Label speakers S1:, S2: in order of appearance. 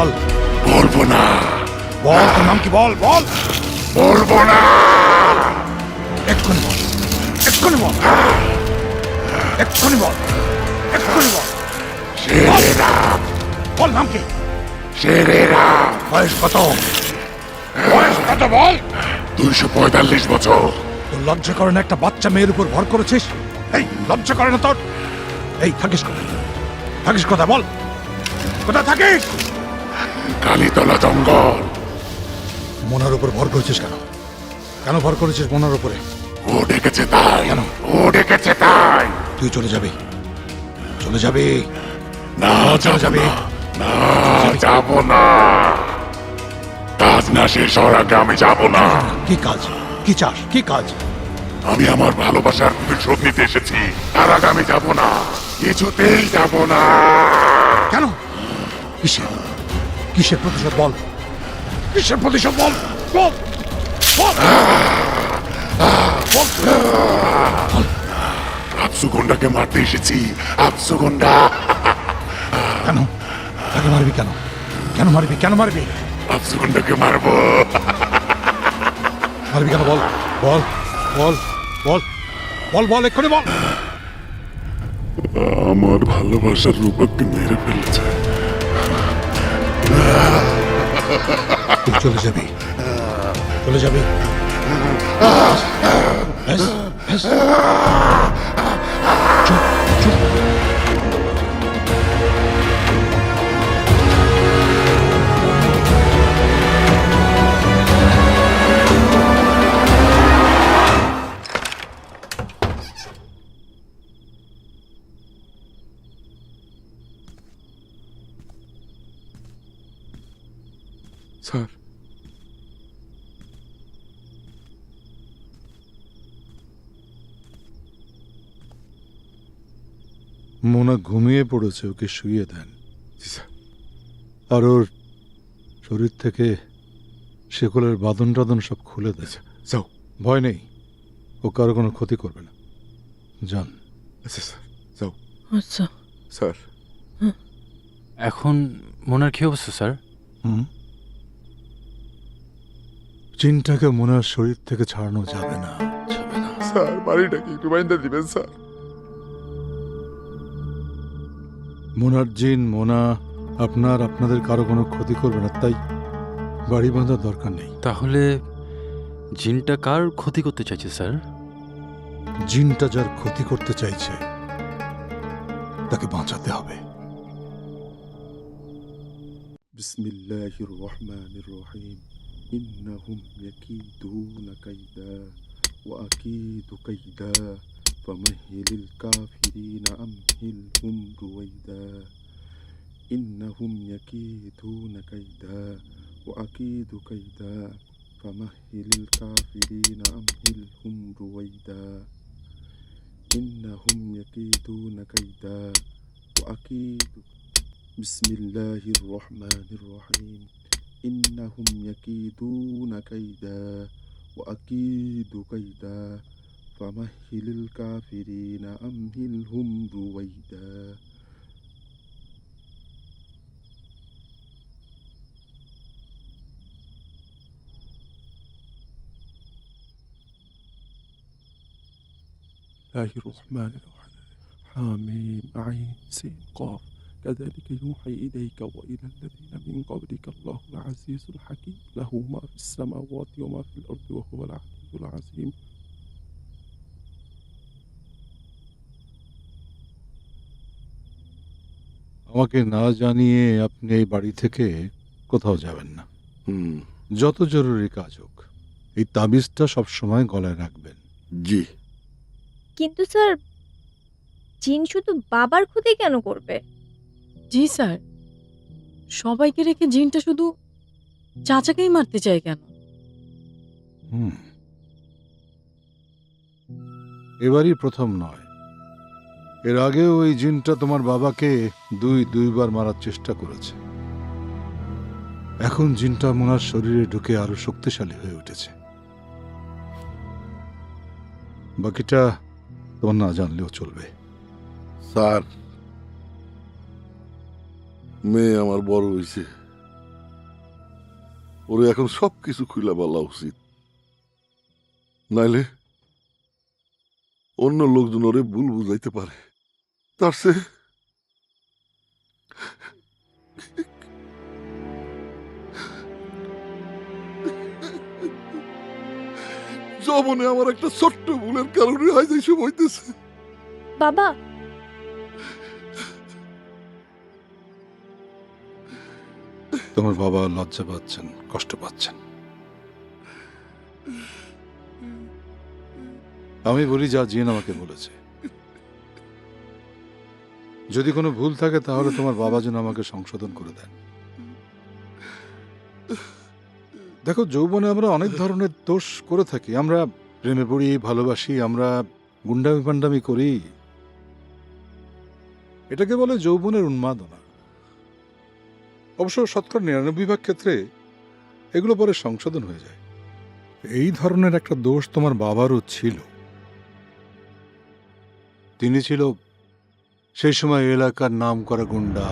S1: বল।
S2: বলবো না।
S1: বল, তোর নাম কি? বল বল।
S2: বলবো না।
S1: এক্ষুনি বল, এক্ষুনি বল, এক্ষুনি বল, এক্ষুনি বল।
S2: শেরেরা।
S1: বল নাম কি?
S2: শেরেরা।
S1: বয়স কত? বয়স কত বল।
S2: 245 বছর।
S1: তোর লজ্জা করে না একটা বাচ্চা মেয়ের উপর ভর করেছিস? এই লজ্জা করে না তোর? এই থাকিস কোথায়? থাকিস কোথায় বল? কোথায় থাকিস?
S2: কালীতলা জঙ্গল।
S1: মোনার উপর ভর করেছিস কেন? কেন ভর করেছিস মোনার উপরে?
S2: ও ডেকেছে তাই।
S1: কেন?
S2: ও ডেকেছে তাই।
S1: তুই চলে যাবি, চলে যাবি।
S2: না,
S1: চলে যাবি।
S2: না, যাব না। কাজ না শেষ হওয়ার আগে আমি যাব না।
S1: কি কাজ? কি চাস? কি কাজ?
S2: আমি আমার ভালোবাসার প্রতিশোধ নিতে এসেছি। তার আগে আমি যাব না, কিছুতেই যাব না।
S1: কেন? কিসের? কিসের প্রতিশোধ বল? কিসের প্রতিশোধ বল? বল বল বল।
S2: আফসুগন্ডাকে মারতে এসেছি। আফসুগন্ডা।
S1: কেন? তাকে মারবি কেন? কেন মারবি? কেন মারবি?
S2: আফসুগন্ডাকে মারবো।
S1: মারবি কেন বল? বল বল বল বল বল, এক্ষুনি বল।
S2: আমার ভালোবাসার রূপককে মেরে ফেলেছে।
S1: তুই চলে যাবি, চলে যাবি। ব্যাস, ব্যাস। চুপ, চুপ।
S2: স্যার,
S1: মোনা ঘুমিয়ে পড়েছে, ওকে শুইয়ে দেন।
S2: জি স্যার।
S1: আর ওর শরীর থেকে শেকলের বাঁধন টাদন সব খুলে দেয়।
S2: যাও।
S1: ভয় নেই, ও কারো কোনো ক্ষতি করবে না। যান।
S2: আচ্ছা স্যার, যাও।
S3: আচ্ছা,
S2: স্যার,
S4: এখন মোনার কি অবস্থা স্যার?
S1: চিনটাকে মোনার শরীর থেকে ছাড়ানো যাবে না, যাবে না।
S2: স্যার বাড়িটা কি একটু বাইন্দা দিবেন স্যার?
S1: মোনার জিন মোনা আপনাদের কারো কোনো ক্ষতি করবে না, তাই বাড়ি বাঁধার দরকার নেই।
S4: তাহলে জিনটা কার ক্ষতি করতে চাইছে স্যার?
S1: জিনটা যার ক্ষতি করতে চাইছে তাকে বাঁচাতে হবে।
S5: বিসমিল্লাহির রহমানির রহিম। ইন্নাহুম ইয়াকিদুনা কাইদা ওয়া আকিদু কাইদা ফামাহহিলিল কাফিরিনা আমহিলহুম রুওয়াইদা। ইন্নাহুম ইয়াকিদুনা কাইদা ওয়া আকিদু কাইদা ফামাহহিলিল কাফিরিনা আমহিলহুম রুওয়াইদা। ইন্নাহুম ইয়াকিদুনা কাইদা ওয়া আকিদু বিসমিল্লাহির রহমানির রহিম। إنهم يكيدون كيدا وأكيد كيدا فمهل الكافرين أمهلهم رويدا. الله الرحمن الرحيم. حاميم عين سين قاف. كذلك يوحي إليك وإلى الذين من قبلك الله العزيز الحكيم له ما في السماوات وما في الأرض وهو العزيز العظيم.
S1: আমাকে না জানিয়ে আপনি এই বাড়ি থেকে কোথাও যাবেন না। যত জরুরি কাজ হোক, এই তাবিজটা সবসময় গলায় রাখবেন।
S2: জি।
S6: কিন্তু স্যার, জিন শুধু বাবার ক্ষতি কেন করবে?
S3: জি স্যার, সবাইকে রেখে জিনটা শুধু চাচাকেই মারতে চায় কেন?
S1: এবারই প্রথম নয়, এর আগেও ওই জিনটা তোমার বাবাকে দুইবার মারার চেষ্টা করেছে। এখন জিনটা মোনার শরীরে ঢুকে আরো শক্তিশালী হয়ে উঠেছে। বাকিটা তোমার না জানলেও চলবে।
S7: স্যার, মেয়ে আমার বড় হয়েছে, ওরে এখন সবকিছু খুলে বলা উচিত, নাইলে অন্য লোকজন ওরে ভুল বুঝাইতে পারে। তার সে জবনে আমার একটা ছোট্ট ভুলের কারণে আজ এইসব হইতেছে।
S6: বাবা,
S1: তোমার বাবা লজ্জা পাচ্ছেন, কষ্ট পাচ্ছেন। আমি বলি যা জিন আমাকে বলেছে। যদি কোনো ভুল থাকে তাহলে তোমার বাবা যেন আমাকে সংশোধন করে দেন। দেখো, যৌবনে আমরা অনেক ধরনের দোষ করে থাকি। আমরা প্রেমে পড়ি, ভালোবাসি, আমরা গুন্ডামি পান্ডামি করি। এটাকে বলে যৌবনের উন্মাদনা। অবশ্য শতকরা ৯৯% ক্ষেত্রে এগুলো পরে সংশোধন হয়ে যায়। এই ধরনের একটা দোষ তোমার বাবারও ছিল। তিনি ছিল সেই সময় এলাকার নাম করা গুন্ডা।